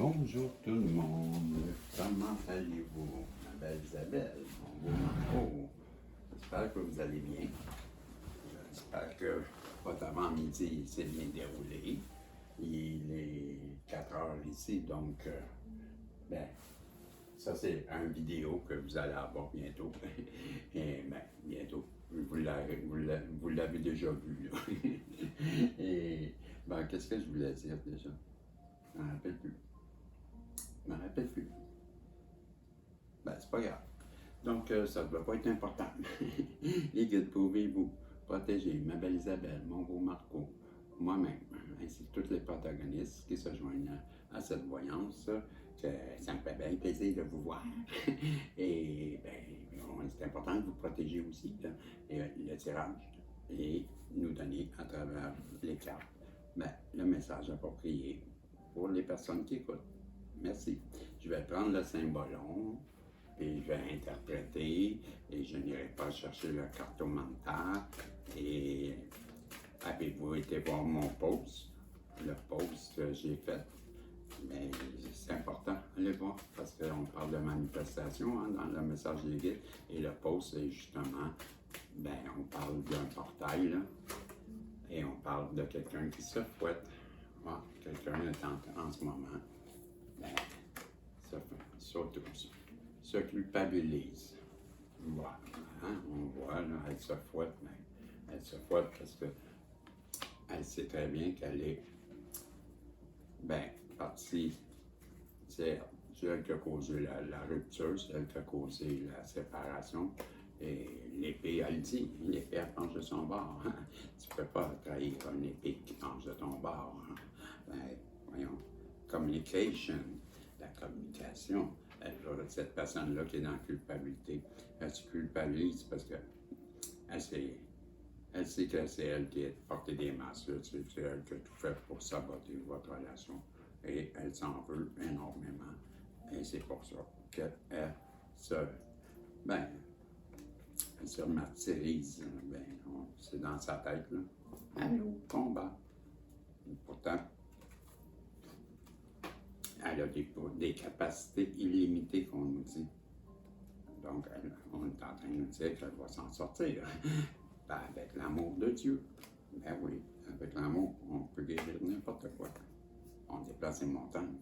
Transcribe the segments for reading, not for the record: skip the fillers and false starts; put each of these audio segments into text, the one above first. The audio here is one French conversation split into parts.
Bonjour tout le monde, comment allez-vous? Ma belle Isabelle, mon beau Marco, j'espère que vous allez bien. J'espère que votre avant-midi s'est bien déroulé. Il est 4 heures ici, donc, ben, ça c'est une vidéo que vous allez avoir bientôt. Et ben, bientôt, vous l'avez déjà vu, là. Et, ben, qu'est-ce que je voulais dire déjà? Je m'en rappelle plus. Je m'en rappelle plus. Ben, c'est pas grave. Donc, ça ne doit pas être important. Les guides, pouvez-vous protéger ma belle Isabelle, mon beau Marco, moi-même, ainsi que tous les protagonistes qui se joignent à cette voyance, que ça me fait bien plaisir de vous voir. Et, ben, c'est important de vous protéger aussi, là, et, le tirage, et nous donner à travers les cartes, ben, le message approprié pour les personnes qui écoutent. Merci. Je vais prendre le symbolon et je vais interpréter et je n'irai pas chercher le cartomantat. Et avez-vous été voir mon post? Le post que j'ai fait, mais c'est important, allez voir, parce qu'on parle de manifestation hein, dans le message des guides. Et le post, c'est justement, ben, on parle d'un portail, là, et on parle de quelqu'un qui se fouette. Ah, quelqu'un est en ce moment. Ben, surtout, se culpabilise. Voilà, hein? On voit, là, elle se fouette, mais elle se fouette parce qu'elle sait très bien qu'elle est, ben, partie, c'est elle qui a causé la rupture, c'est elle qui a causé la séparation. Et l'épée, elle dit, l'épée, elle penche de son bord. Hein? Tu ne peux pas trahir une épée qui penche de ton bord. Hein? Ben, voyons, communication, la communication. Cette personne-là qui est dans la culpabilité, elle se culpabilise parce que elle sait que c'est elle qui a porté des masques, c'est elle qui a tout fait pour saboter votre relation. Et elle s'en veut énormément. Et c'est pour ça qu'elle se, ben, elle se martyrise. Ben, c'est dans sa tête, là. Allô, combat. Pourtant, elle a des capacités illimitées qu'on nous dit. Donc, on est en train de nous dire qu'elle va s'en sortir. Ben, avec l'amour de Dieu. Ben oui, avec l'amour, on peut guérir n'importe quoi. On déplace les montagnes.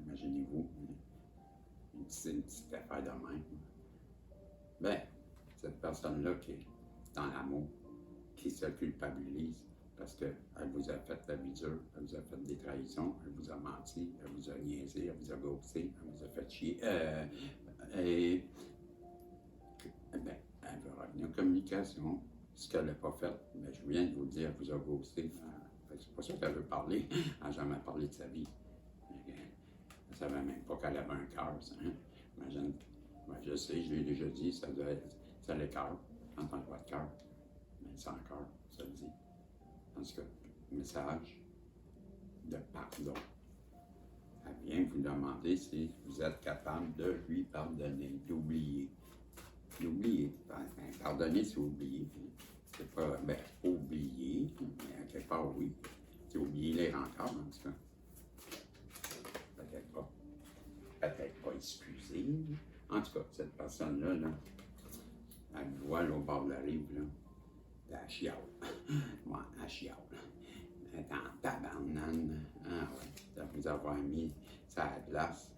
Imaginez-vous, une petite affaire de même. Ben, cette personne-là qui est dans l'amour, qui se culpabilise, parce qu'elle vous a fait la vie dure, elle vous a fait des trahisons, elle vous a menti, elle vous a niaisé, elle vous a ghosté, elle vous a fait chier. Et ben, elle veut revenir en communication. Ce qu'elle n'a pas fait, ben, je viens de vous le dire, elle vous a ghosté. C'est pas ça qu'elle veut parler. Elle n'a jamais parlé de sa vie. Elle ne savait même pas qu'elle avait un cœur. Hein? Imagine, ben, je sais, je l'ai déjà dit, ça l'écœure quand on n'a pas de cœur. Mais sans cœur, ça le dit. Parce que, message de pardon. Elle vient vous demander si vous êtes capable de lui pardonner, d'oublier. D'oublier. Ben, pardonner, c'est oublier. C'est pas, ben, oublier, mais à quelque part, oui. C'est oublier les rencarts, en tout cas. Peut-être pas. Peut-être pas excuser. En tout cas, cette personne-là, là, elle me voit là, au bord de la rive, là. Elle chiale. Ouais, elle chiale. Elle est en tabarnane. Ah ouais. De vous avoir mis ça à la glace.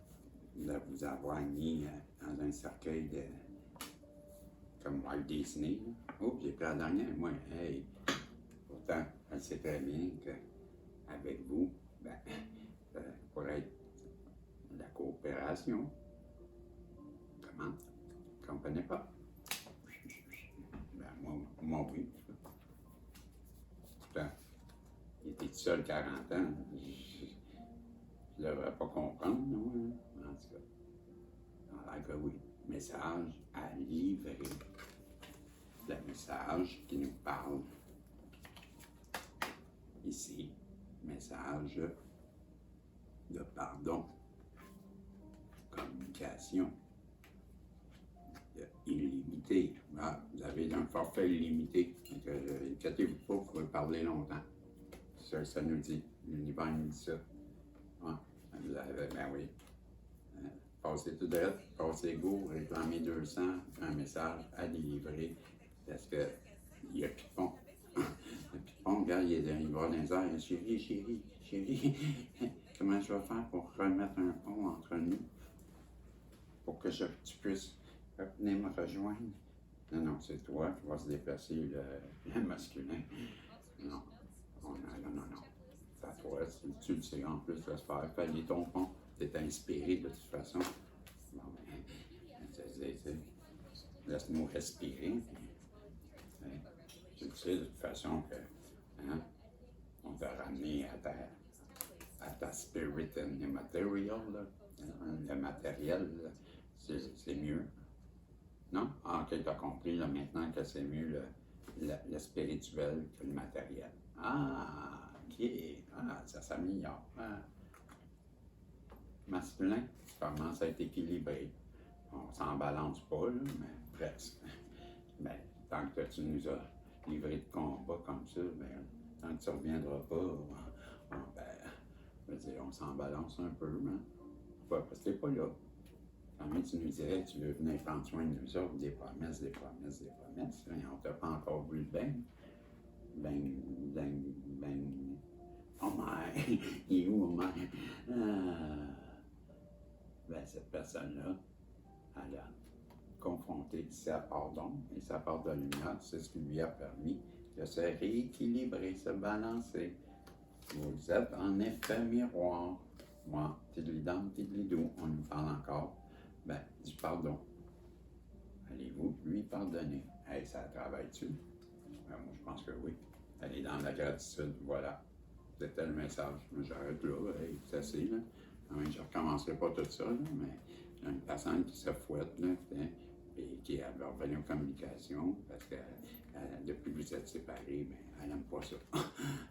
De vous avoir mis dans un cercueil de. Comme Walt Disney. Oh, j'ai pris la dernière, moi. Hey! Pourtant, elle sait très bien qu'avec vous, ben, ça pourrait être la coopération. Comment? Vous ne comprenez pas? Ben, moi oui. Pourtant, il était tout seul 40 ans. Je ne devrais pas comprendre, non? En tout cas, alors que oui. Message à livrer. Le message qui nous parle ici. Message de pardon. Communication. Illimité. Ah, vous avez un forfait illimité. Donc, inquiétez-vous pas, vous pouvez parler longtemps. Ça nous dit. L'univers nous dit ça. Ah, ben oui. Passez tout de suite, passez go, réclamez 200, un message à délivrer, parce que il y a plus de pont. Le ping-pong, gars, il va dans les airs. Chérie, comment je vais faire pour remettre un pont entre nous? Pour que tu puisses venir me rejoindre? Non, c'est toi qui vas se déplacer, le masculin. Non, non. C'est à toi, tu le sais en plus de se faire. Fallait ton pont. T'es inspiré de toute façon. Bon, ben, laisse-nous respirer. Tu sais de toute façon que on t'a ramené à ta spirit and material, là. Le matériel, c'est mieux. Non? Ah, ok, t'as compris là, maintenant que c'est mieux le spirituel que le matériel. Ah, ok. Ah, ça s'améliore. Ah. Masculin, tu commences à être équilibré. On s'en balance pas, là, mais presque. Ben, tant que tu nous as livré de combat comme ça, ben, tant que tu ne reviendras pas, je veux dire, on s'en balance un peu, hein? Pas parce que t'es pas là. Quand même, tu nous dirais, tu veux venir prendre soin de nous autres, des promesses, et on t'a pas encore vu le ben. Oh my, il est où, oh my? Ben, cette personne-là, elle a confronté sa part d'ombre et sa part de lumière, c'est ce qui lui a permis de se rééquilibrer, se balancer. Vous êtes en effet miroir. Moi, tidlidam, tidlidou, on nous parle encore, ben, du pardon. Allez-vous lui pardonner? Hey, ça travaille-tu? Ben, moi, je pense que oui. Allez dans la gratitude, voilà. C'était le message. J'arrête là, hey, c'est assez, là. Je ne recommencerai pas tout ça, là, mais il y a une personne qui se fouette, là, et qui est revenue aux communications, parce que depuis que vous êtes séparés, ben, elle n'aime pas ça.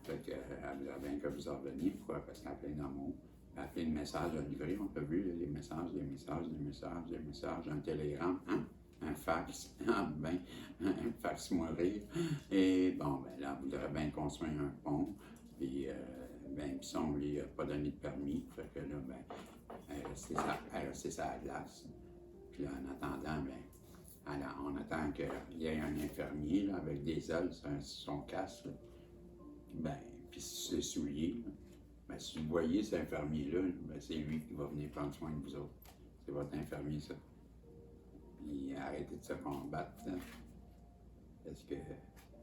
Fait que, elle vous a bien que vous en reveniez. Pourquoi? Parce qu'elle a plein d'amour. Elle a plein de messages à livrer. On a vu les messages, un télégramme, hein? Un fax, un fax mourir. Et bon, ben là, elle voudrait bien construire un pont. Puis, puis on ne lui a pas donné de permis. Fait que là, ben, elle est restée sur la glace. Puis là, en attendant, ben, on attend qu'il y ait un infirmier là, avec des ailes sur son casque. Là. Ben, puis ses souliers. Là. Ben, si vous voyez cet infirmier-là, ben, c'est lui qui va venir prendre soin de vous autres. C'est votre infirmier, ça. Puis arrêtez de se combattre. Là, parce qu'il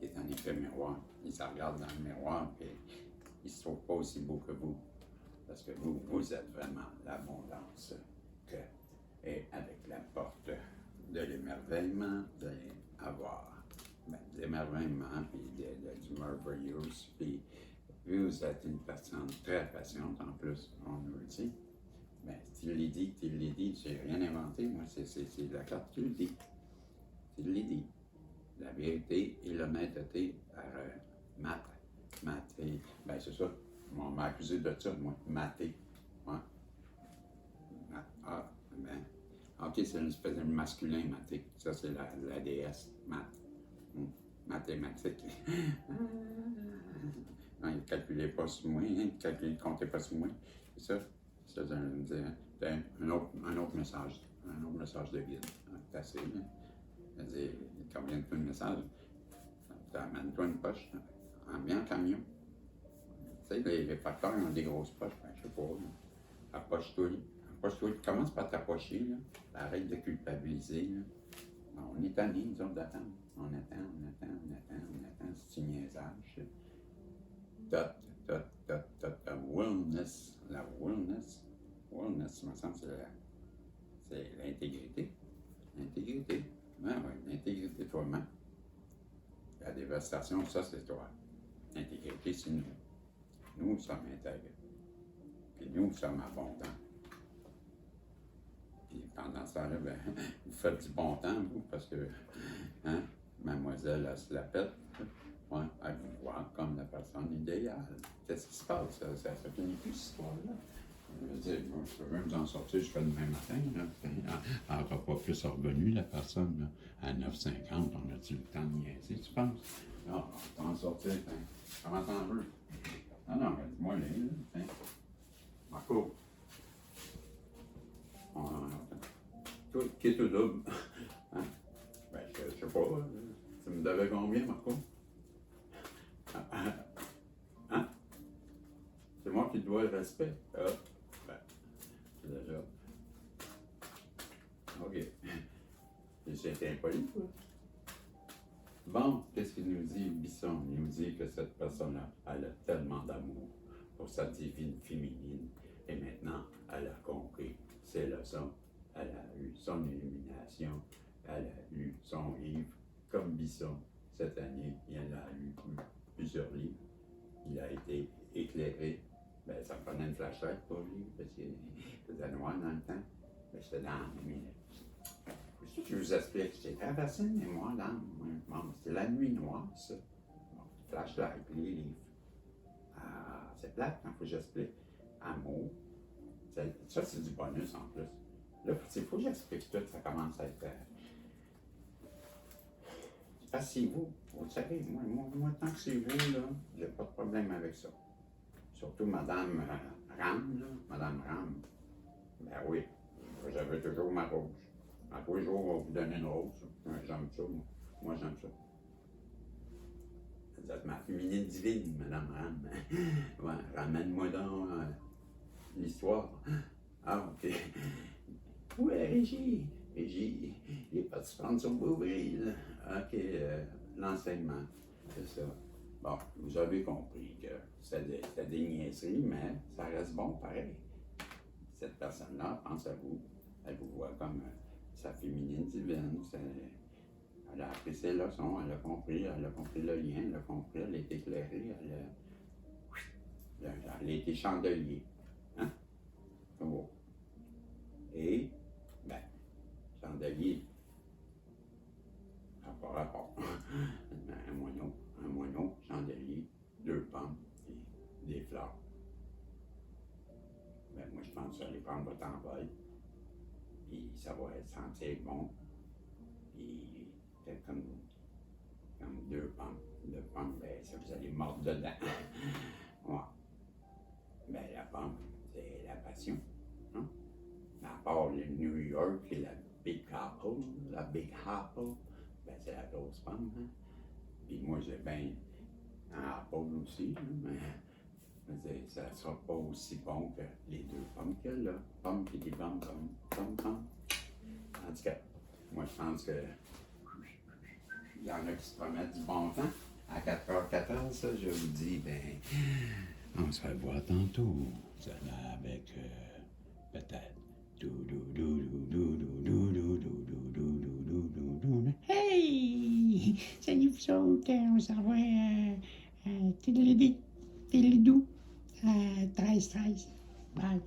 est en effet miroir. Il se regarde dans le miroir, puis il ne se trouve pas aussi beau que vous. Parce que vous êtes vraiment l'abondance que, et avec la porte de l'émerveillement, vous allez avoir de l'émerveillement, puis du merveilleux. Puis vous êtes une personne très patiente en plus, on nous le dit. Mais tu l'as dit, j'ai rien inventé, moi, c'est la carte qui le dit. Tu l'as dit. La vérité et l'honnêteté par maté. Ben, c'est ça. On m'a accusé de ça, moi. Maté. Ouais. Ben. Ok, c'est une espèce de masculin, maté. Ça, c'est la déesse. Mathématique. Non, il ne calculait pas sur moi, il ne comptait pas sur moi. C'est ça. C'est un autre message. Un autre message de guide. C'est assez, là. C'est-à-dire, combien de messages? Amène-toi une poche, en bien camion. Tu sais, les facteurs ont des grosses poches, ben, je sais pas. Approche-toi. Commence par t'approcher, là. Arrête de culpabiliser, là. On est tannés, nous autres, d'attendre. On attend. C'est une niaisage. La wellness. Wellness, me semble, c'est l'intégrité. L'intégrité. Oui, l'intégrité toi-même. La dévastation, ça, c'est toi. L'intégrité, c'est nous. Nous sommes intègres. Puis nous sommes abondants. Puis pendant ce temps-là, ben, vous faites du bon temps, vous, parce que, hein, mademoiselle, elle se la pète. Ouais, elle vous voit comme la personne idéale. Qu'est-ce qui se passe? Ça finit plus, cette histoire-là. Je veux dire, je peux même en sortir, je fais le même matin. Là. Elle n'aura pas plus revenu, la personne. Là. À 9h50, on a-tu le temps de niaiser, tu penses? Non, t'en sortir, comment t'en veux? Non, dis-moi, là, Marco. qui est tout double. Hein? Ben, je sais pas. Tu me devais combien, Marco? Hein? C'est moi qui te dois le respect. Ah, ben, c'est déjà. OK. J'étais impoli, quoi. Bon, qu'est-ce qu'il nous dit, Bisson? Il nous dit que cette personne-là, elle a tellement d'amour pour sa divine féminine. Et maintenant, elle a compris ses leçons. Elle a eu son illumination. Elle a eu son livre. Comme Bisson, cette année, il en a eu plusieurs livres. Il a été éclairé. Ben, ça prenait une flashlight pour lui, parce qu'il faisait noir dans le temps. Ben, j'étais dans la nuit. C'est ce que je vous explique. J'ai traversé une mémoire d'âme. Bon, c'était la nuit noire, ça. Bon, flashlight, les livres. Ah, c'est plate quand il faut que j'explique. Amour. Ça, c'est du bonus en plus. Là, il faut que j'explique tout. Ça commence à être. Asseyez-vous. Vous savez, moi, tant que c'est vous, là, j'ai pas de problème avec ça. Surtout Madame Ram, là. Madame Ram. Ben oui, j'avais toujours ma rose. À tous les jours, on va vous donner une rose. J'aime ça, moi. Moi, j'aime ça. Vous êtes ma féminine divine, Madame Ram. Ouais, ramène-moi dans l'histoire. Ah, OK. Ouais, Régie, il est parti prendre son beau-bril. OK, l'enseignement, c'est ça. Bon, vous avez compris que c'était des niaiseries, mais ça reste bon pareil. Cette personne-là pense à vous. Elle vous voit comme sa féminine divine. Elle a appris ses leçons, elle a compris le lien, elle a compris, elle est éclairée, elle a été chandelier. Hein? C'est beau. Et, ben, chandelier, ça n'a pas rapport. Un moineau, chandelier, 2 pommes et des fleurs. Ben, moi, je pense que vous allez prendre votre envol. Puis ça va sentir bon. Puis peut-être comme 2 pommes. 2 pommes, ben, ça, vous allez mordre dedans. Ouais. Ben, la pomme, c'est la passion. Hein? À part le New York et la Big Apple, ben, c'est la grosse pomme. Hein? Puis moi, j'ai bien un apple aussi, hein? Mais ça ne sera pas aussi bon que les 2 pommes qu'il y a là. Pommes et des pommes. En tout cas, moi, je pense que il y en a qui se promettent du bon temps. À 4h14, ça, je vous dis, ben, on se revoit tantôt. Ça là avec peut-être. Hey! Salut vous autres, on s'en va à Télédou, à 13-13. Bye.